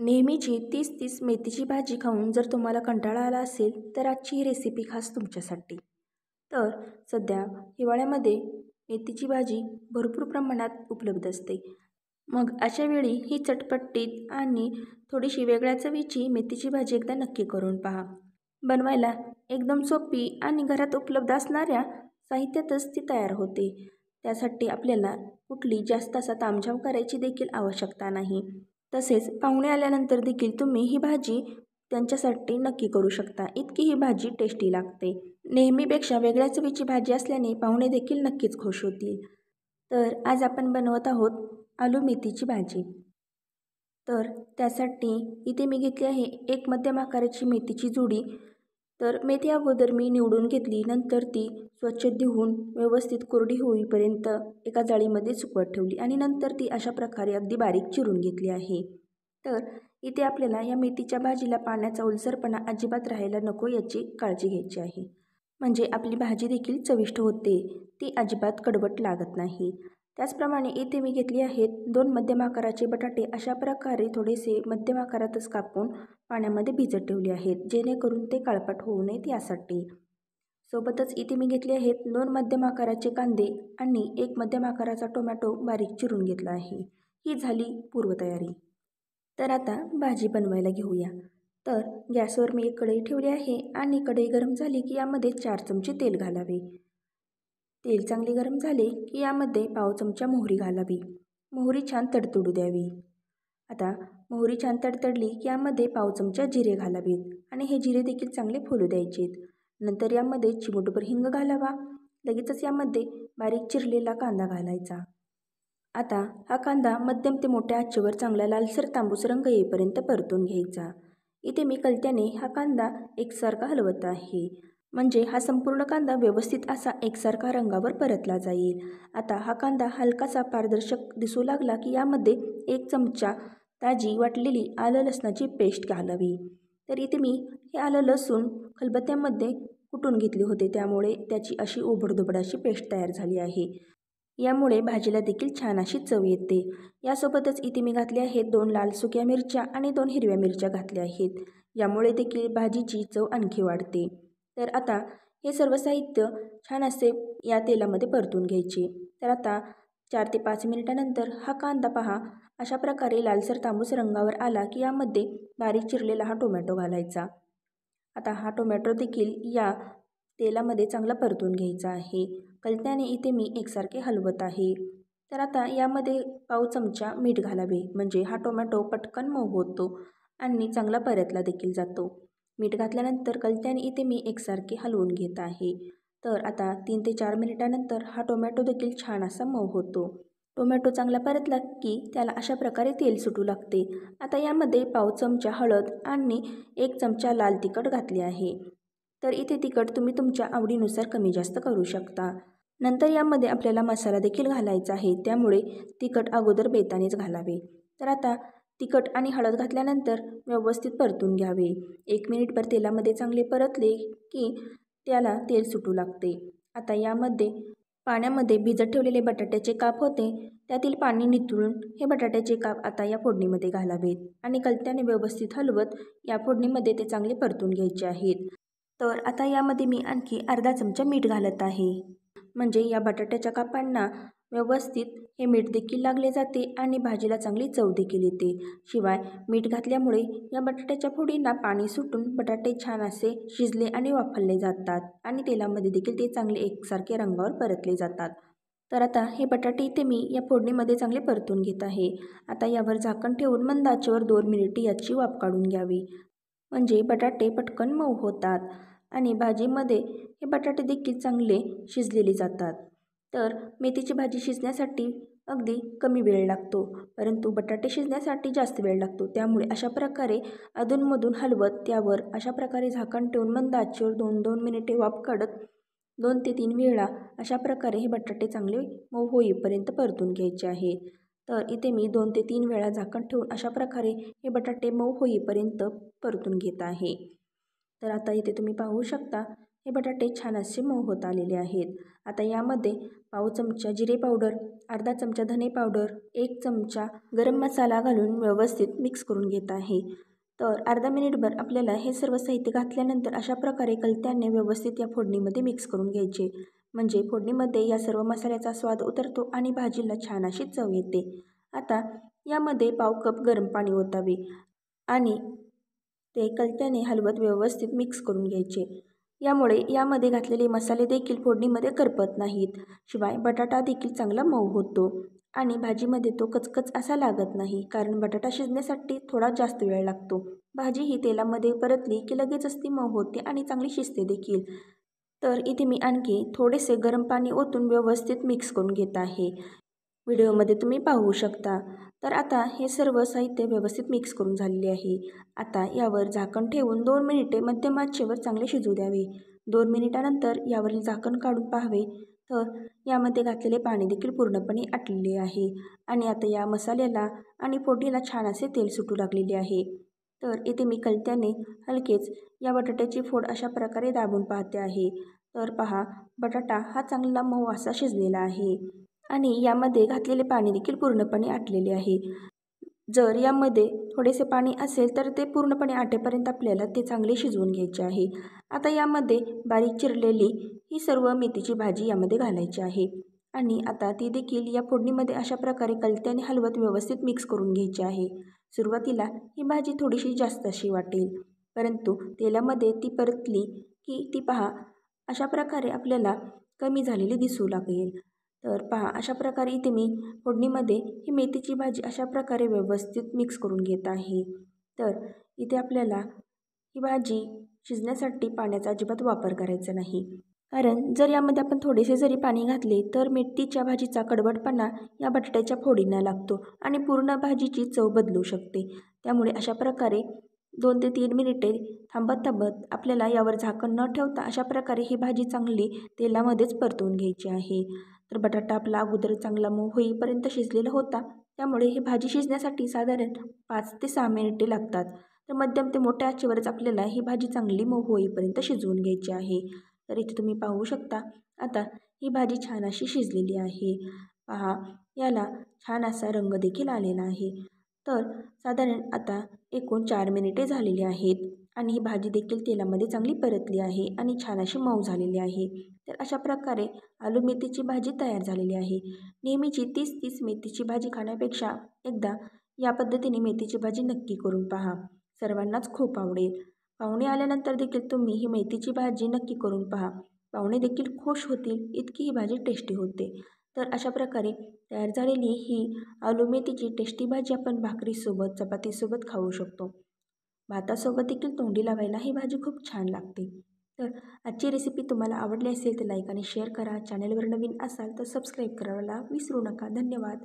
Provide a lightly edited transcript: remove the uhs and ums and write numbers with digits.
नेहमीची 30-30 मेथीची भाजी खाऊन जर तुम्हाला कंटाळा आला असेल तर आजची ही रेसिपी खास तुमच्यासाठी. तर सध्या हिवाळ्यामध्ये मेथीची भाजी भरपूर प्रमाणात उपलब्ध असते. मग अशा वेळी ही चटपटीत आणि थोडीशी वेगळ्या चवीची मेथीची भाजी एकदा नक्की करून पहा. बनवायला एकदम सोपी आणि घरात उपलब्ध असणाऱ्या साहित्यातच ती तयार होते. त्यासाठी आपल्याला कुठली जास्त असा तामझाम करायची देखील आवश्यकता नाही. तसेच पाहुणे आल्यानंतर देखील तुम्ही ही भाजी त्यांच्यासाठी नक्की करू शकता. इतकी ही भाजी टेस्टी लागते. नेहमीपेक्षा वेगळ्या चवीची भाजी असल्याने पाहुणे देखील नक्कीच खुश होतील. तर आज आपण बनवत आहोत आलू मेथीची भाजी. तर त्यासाठी इथे मी घेतली आहे एक मध्यम आकाराची मेथीची जुडी. तर मेथी अगोदर मी निवडून घेतली, नंतर ती स्वच्छ धुवून व्यवस्थित कोरडी होईपर्यंत एका जाळीमध्ये सुकवत ठेवली आणि नंतर ती अशा प्रकारे अगदी बारीक चिरून घेतली आहे. तर इथे आपल्याला या मेथीच्या भाजीला पाण्याचा ओलसरपणा अजिबात राहायला नको याची काळजी घ्यायची आहे. म्हणजे आपली भाजी देखील चविष्ट होते, ती अजिबात कडवट लागत नाही. त्याचप्रमाणे इथे मी घेतली आहेत 2 मध्यम आकाराचे बटाटे. अशा प्रकारे थोडेसे मध्यम आकारातच कापून पाण्यामध्ये भिजत ठेवले आहेत, जेणेकरून ते काळपट होऊ नयेत यासाठी. सोबतच इथे मी घेतले आहेत 2 मध्यम आकाराचे कांदे आणि 1 मध्यम आकाराचा टोमॅटो बारीक चिरून घेतला आहे. ही झाली पूर्वतयारी. तर आता भाजी बनवायला घेऊया. तर गॅसवर मी एक कढई ठेवली आहे आणि कढई गरम झाली की यामध्ये 4 चमचे तेल घालावे. तेल चांगले गरम झाले की यामध्ये पाव चमचा मोहरी घालावी. मोहरी छान तडतडू द्यावी. आता मोहरी छान तडतडली की यामध्ये पाव चमचा जिरे घालावेत आणि हे जिरे देखील चांगले फुलू द्यायचेत. नंतर यामध्ये चिमूटभर हिंग घालावा. लगेचच यामध्ये बारीक चिरलेला कांदा घालायचा. आता हा कांदा मध्यम ते मोठ्या आचेवर चांगला लालसर तांबूस रंग येईपर्यंत परतून घ्यायचा. इथे मी कलत्याने हा कांदा एकसारखा हलवत आहे, म्हणजे हा संपूर्ण कांदा व्यवस्थित असा एकसारखा रंगावर परतला जाईल. आता हा कांदा हलकासा पारदर्शक दिसू लागला की यामध्ये 1 चमचा ताजी वाटलेली आलं लसणाची पेस्ट घालावी. तर इथे मी हे आलं लसूण खलबत्त्यामध्ये कुटून घेतले होते, त्यामुळे त्याची अशी ओबडधोबड अशी पेस्ट तयार झाली आहे. यामुळे भाजीला देखील छान अशी चव येते. यासोबतच इथे मी घातले आहेत 2 लाल सुक्या मिरच्या आणि 2 हिरव्या मिरच्या घातल्या आहेत. यामुळे देखील भाजीची चव आणखी वाढते. तर आता हे सर्व साहित्य छान असे या तेलामध्ये परतून घ्यायचे. तर आता 4 ते 5 मिनिटानंतर हा कांदा पहा अशा प्रकारे लालसर तांबूस रंगावर आला की यामध्ये बारीक चिरलेला हा टोमॅटो घालायचा. आता हा टोमॅटो देखील या तेलामध्ये चांगला परतून घ्यायचा आहे. कलत्याने इथे मी एकसारखे हलवत आहे. तर आता यामध्ये पाव चमचा मीठ घालावे, म्हणजे हा टोमॅटो पटकन मऊ होतो आणि चांगला परतला देखील जातो. मीठ घातल्यानंतर कलत्याने इथे मी एकसारखे हलवून घेत आहे. तर आता 3 ते 4 मिनिटानंतर हा टोमॅटो देखील छान असा मऊ होतो. टोमॅटो चांगला परतला की त्याला अशा प्रकारे तेल सुटू लागते. आता यामध्ये पाव चमचा हळद आणि 1 चमचा लाल तिखट घातले आहे. तर इथे तिखट तुम्ही तुमच्या आवडीनुसार कमी जास्त करू शकता. नंतर यामध्ये आपल्याला मसाला देखील घालायचा आहे, त्यामुळे तिखट अगोदर बेतानेच घालावे. तर आता तिखट आणि हळद घातल्यानंतर व्यवस्थित परतून घ्यावे. 1 मिनिटभर तेलामध्ये चांगले परतले की त्याला तेल सुटू लागते. आता यामध्ये पाण्यामध्ये भिजत ठेवलेले बटाट्याचे काप होते, त्यातील पाणी निथळून हे बटाट्याचे काप आता या फोडणीमध्ये घालावेत आणि कलत्याने व्यवस्थित हलवत या फोडणीमध्ये ते चांगले परतून घ्यायचे आहेत. तर आता यामध्ये मी आणखी अर्धा चमचा मीठ घालत आहे, म्हणजे या बटाट्याच्या कापांना व्यवस्थित हे मीठ देखील लागले जाते आणि भाजीला चांगली चव देखील येते. शिवाय मीठ घातल्यामुळे या बटाट्याच्या फोडींना पाणी सुटून बटाटे छान असे शिजले आणि वाफवले जातात आणि तेलामध्ये देखील ते चांगले एकसारखे रंगावर परतले जातात. तर आता हे बटाटे इथे मी या फोडणीमध्ये चांगले परतून घेत आहे. आता यावर झाकण ठेवून मंद आचेवर 2 मिनिटे याची वाफ काढून घ्यावी, म्हणजे बटाटे पटकन मऊ होतात आणि भाजीमध्ये हे बटाटे देखील चांगले शिजलेले जातात. तर मेथीची भाजी शिजण्यासाठी अगदी कमी वेळ लागतो, परंतु बटाटे शिजण्यासाठी जास्त वेळ लागतो. त्यामुळे अशा प्रकारे अधूनमधून हलवत त्यावर अशा प्रकारे झाकण ठेवून मंद आचेवर 2-2 मिनिटे वाफ काढत 2 ते 3 वेळा अशा प्रकारे हे बटाटे चांगले मऊ होईपर्यंत परतून घ्यायचे आहे. तर इथे मी 2 ते 3 वेळा झाकण ठेवून अशा प्रकारे हे बटाटे मऊ होईपर्यंत परतून घेत आहे. तर आता इथे तुम्ही पाहू शकता हे बटाटे छान असे मऊ होत आलेले आहेत. आता यामध्ये पाव चमचा जिरे पावडर, अर्धा चमचा धने पावडर, 1 चमचा गरम मसाला घालून व्यवस्थित मिक्स करून घेत आहे. तर अर्धा मिनिटभर आपल्याला हे सर्व साहित्य घातल्यानंतर अशा प्रकारे कलत्याने व्यवस्थित या फोडणीमध्ये मिक्स करून घ्यायचे. म्हणजे फोडणीमध्ये या सर्व मसाल्याचा स्वाद उतरतो आणि भाजीला छान अशी चव येते. आता यामध्ये पाव कप गरम पाणी ओतावे आणि ते कलत्याने हलवत व्यवस्थित मिक्स करून घ्यायचे. यामुळे यामध्ये घातलेले मसाले देखील फोडणीमध्ये करपत नाहीत. शिवाय बटाटा देखील चांगला मऊ होतो आणि भाजीमध्ये तो कचकच असा लागत नाही, कारण बटाटा शिजण्यासाठी थोडा जास्त वेळ लागतो. भाजी ही तेलामध्ये परतली की लगेचच ती मऊ होते आणि चांगली शिजते देखील. तर इथे मी आणखी थोडेसे गरम पाणी ओतून व्यवस्थित मिक्स करून घेत आहे. व्हिडिओमध्ये तुम्ही पाहू शकता. तर आता हे सर्व साहित्य व्यवस्थित मिक्स करून झालेले आहे. आता यावर झाकण ठेवून 2 मिनिटे मध्यम आचेवर चांगले शिजू द्यावे. 2 मिनिटानंतर यावरील झाकण काढून पाहावे तर यामध्ये घातलेले पाणी देखील पूर्णपणे आटलेले आहे आणि आता या मसाल्याला आणि फोडणीला छान असे तेल सुटू लागलेले आहे. तर इथे मी कलत्याने हलकेच या बटाट्याची फोड अशा प्रकारे दाबून पाहते आहे. तर पहा, बटाटा हा चांगला मऊ असा शिजलेला आहे आणि यामध्ये घातलेले पाणी देखील पूर्णपणे आटलेले आहे. जर यामध्ये थोडेसे पाणी असेल तर ते पूर्णपणे आटेपर्यंत आपल्याला ते चांगले शिजवून घ्यायचे आहे. आता यामध्ये बारीक चिरलेली ही सर्व मेथीची भाजी यामध्ये घालायची आहे आणि आता ती देखील या फोडणीमध्ये अशा प्रकारे कलत्याने हलवत व्यवस्थित मिक्स करून घ्यायची आहे. सुरुवातीला ही भाजी थोडीशी जास्त अशी वाटेल, परंतु तेलामध्ये ती परतली की ती पहा अशा प्रकारे आपल्याला कमी झालेली दिसू लागेल. तर पहा, अशा प्रकारे इथे मी फोडणीमध्ये ही मेथीची भाजी अशा प्रकारे व्यवस्थित मिक्स करून घेत आहे. तर इथे आपल्याला ही भाजी शिजण्यासाठी पाण्याचा अजिबात वापर करायचा नाही, कारण जर यामध्ये आपण थोडेसे जरी पाणी घातले तर मेथीच्या भाजीचा कडवटपणा या बटाट्याच्या फोडींना लागतो आणि पूर्ण भाजीची चव बदलू शकते. त्यामुळे अशा प्रकारे 2 ते 3 मिनिटे थांबत आपल्याला यावर झाकण न ठेवता अशा प्रकारे ही भाजी चांगली तेलामध्येच परतवून घ्यायची आहे. तर बटाटा आपला अगोदर चांगला मऊ होईपर्यंत शिजलेला होता, त्यामुळे ही भाजी शिजण्यासाठी साधारण 5 ते 6 मिनिटे लागतात. तर मध्यम ते मोठ्या आचेवरच आपल्याला ही भाजी चांगली मऊ होईपर्यंत शिजवून घ्यायची आहे. तर इथे तुम्ही पाहू शकता, आता ही भाजी छान अशी शिजलेली आहे. पहा, याला छान असा रंग देखील आलेला आहे. तर साधारण आता एकूण 4 मिनिटे झालेली आहेत आणि ही भाजी देखील तेलामध्ये चांगली परतली आहे आणि छान अशी मऊ झालेली आहे. तर अशा प्रकारे आलू मेथीची भाजी तयार झालेली आहे. नेहमीची 30 मेथीची भाजी खाण्यापेक्षा एकदा या पद्धतीने मेथीची भाजी नक्की करून पहा. सर्वांनाच खूप आवडेल. पाहुणे आल्यानंतर देखील तुम्ही ही मेथीची भाजी नक्की करून पहा. पाहुणे देखील खुश होतील, इतकी ही भाजी टेस्टी होते. तर अशा प्रकारे तयार झालेली ही आलू मेथीची टेस्टी भाजी आपण भाकरीसोबत, चपातीसोबत खाऊ शकतो. भातासोबत देखील तोंडी लावायला ही भाजी खूप छान लागते. तर आजची रेसिपी तुम्हाला आवडली असेल तर लाईक आणि शेअर करा. चॅनलवर नवीन असाल तर सबस्क्राईब करायला विसरू नका. धन्यवाद.